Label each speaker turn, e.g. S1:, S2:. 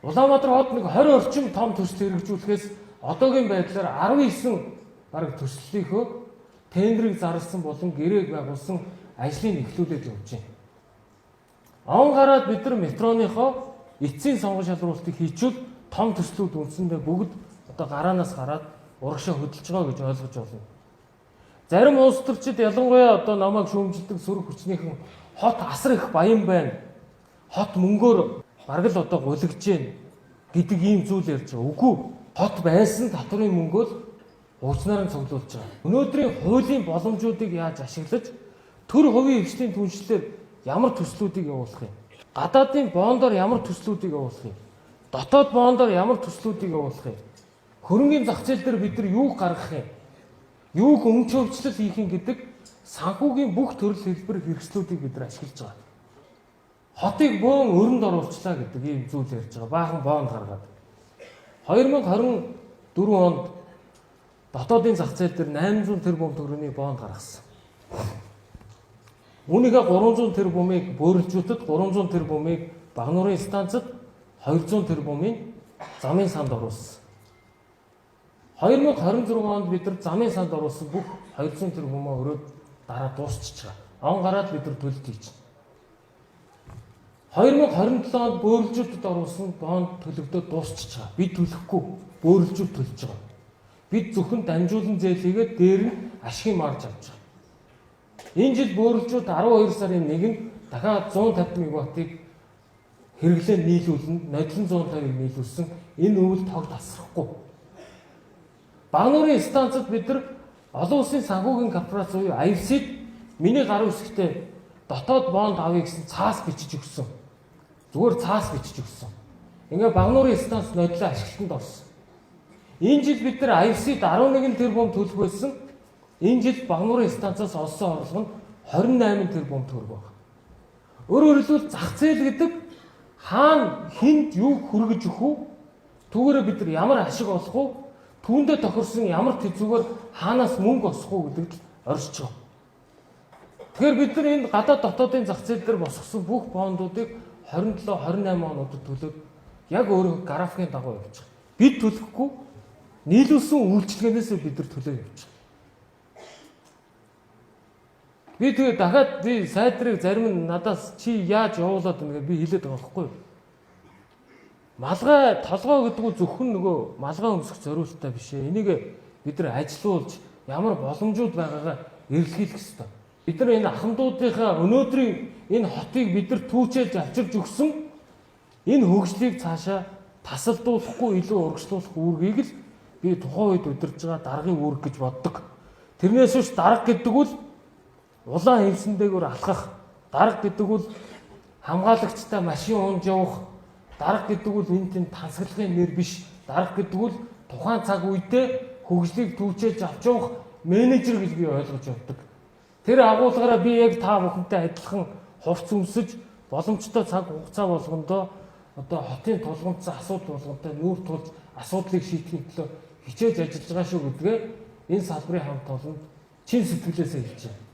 S1: Улаанбаатар хот нэг 20 орчим том төсөл хэрэгжүүлэхээс одоогийн байдлаар 19 бараг төслийнхөө тендерийг зарласан болон гэрээг байгуулсан ажлыг эхлүүлээд явж байна. Он гараад бид нар метроныхоо эцсийн сонгон шалралтыг хийчихвэл том төслүүд үндсэндээ бүгд одоо гараанаас гараад урагшаа хөдөлж байгаа гэж ойлгож байна. Зарим улс төрчид ялангуяа одоо намайг шүүмжилдэг сөрөг хүчнийхэн хот асар их баян байна. Хот мөнгөөр бараг л одоо гулгаж гин гэдэг ийм зүйл ярьж байгаа. Үгүй, хот байсан татврын мөнгөөл уучнаар нь цуглуулж байгаа. Өнөөдрийн хуулийн боломжуудыг яаж ашиглаж төр хувийн хөгжлийн түншлэлээр ямар төслүүдийг явуулах юм? Гадаадын бондоор ямар төслүүдийг явуулах юм? Дотоод бондоор ямар төслүүдийг явуулах юм? Хөрөнгөний зах зээл дээр бид нар юуг гаргах юм? Юуг өмч хөвчлөл хийх юм гэдэг санхүүгийн бүх төрөл хэлбэр хэрэгслүүдийг бид нар ашиглаж байгаа. Хотыг бөөн өрөнд оруулчлаа гэдэг ийм зүйл ярьж байгаа. Баахан бонд гаргаад. 2024 онд дотоодын зах зээл дээр 800 тэрбум төгрөгийн бонд гаргасан. Үүнийгээ 300 тэрбумыг бөөрөлжүүлэлт, 300 тэрбумыг Багнуурын станцад, 200 тэрбумыг замын санд оруулсан. 2026 онд бид нар замын санд оруулсан бүх 200 тэрбумаа өрөөд дараа дуусчих байгаа. Он гараад бид нар төлөлт хийж байна. 2027 онд бөөрөлжүүлэлтэд оруулсан бонд төлөгдөөд дуусчих байгаа. Бид төлөхгүй, бөөрөлжүүл төлж байгаа. Бид зөвхөн дамжуулан зээлийгээ дээр нь ашигын марж авч байгаа. Энэ жил бөөрөлжүүд 12 сарын 1-нд дахиад 150 мегаваттыг хэрэглээ нийлүүлнэ, нодлон 150-ыг нийлүүлсэн. Энэ өвөл тог тасрахгүй. Багнуурын станцад бид нар олон улсын санхүүгийн корпорац буюу IFC-д миний гар үсгтээ дотоод бонд авъя гэсэн цаас бичиж өгсөн. Зүгээр цаас бичиж өгсөн. Ингээ Багнуурын станц нодлоо ашиглалтанд орсон. Энэ жил бид нар IFC-д 11 тэрбум төлөх байсан. Энэ жил Багнуурын станцаас олсон орлого нь 28 тэрбум төгрөг байна. Өөрөөр хэлбэл зах зээл гэдэг хаана хүнд юу хүргэж өгөх үү? Түүгээрээ бид нар ямар ашиг олох уу? Түүндээ тохирсон ямар тэзүүгээр хаанаас мөнгө олох уу гэдэгт оршиж байгаа. Тэгэхээр бид нар энэ гадаад дотоодын зах зээл дээр босгосон бүх бондуудыг 27-28 онуудад төлөөд яг өөрөөр графикийн дагуу явж байгаа. Бид төлөхгүй, нийлүүлсэн үйлчилгээнээс бид нар төлөө явж байгаа. Би тэгээ дахиад би сайдрыг зарим нь надаас чи яаж явуулаад байна гэж би хэлээд байгаа байхгүй юу? Малгай толгой гэдэг нь зөвхөн нөгөө малгай өмсөх зориулттай биш ээ. Энийг бид нар ажилуулж ямар боломжууд байгаагаа эрэлхийлэх ёстой. Бид нар энэ ахмадуудынхаа өнөөдрийн энэ хотыг бид нар түүчэлж авчирж өгсөн энэ хөгжлийг цаашаа тасалдуулахгүй илүү урагшлуулах үүргийг л би тухайн үед удирж байгаа даргын үүрэг гэж боддог. Тэрнээс биш дарга гэдэг нь улаан хэмсэндээгүүр алхах, дарга гэдэг нь хамгаалагчтай машин унж явах, дарга гэдэг нь энэ тийм тансаглагын нэр биш. Дарга гэдэг нь тухайн цаг үедээ хөгжлийг түүчэлж авч явах менежер гэж би ойлгож явдаг. Тэр агуулгаараа би яг та бүхэнтэй адилхан хувц өмсөж боломжтой цаг хугацаа болгондоо одоо хотын тулгымцсан асуудал болгонтой нүүр тулж асуудлыг шийдэхин төлөө хичээж ажиллаж байгаа шүү гэдгээ энэ салбарын хамт олон чин сэтгэлээсээ хэлж байна.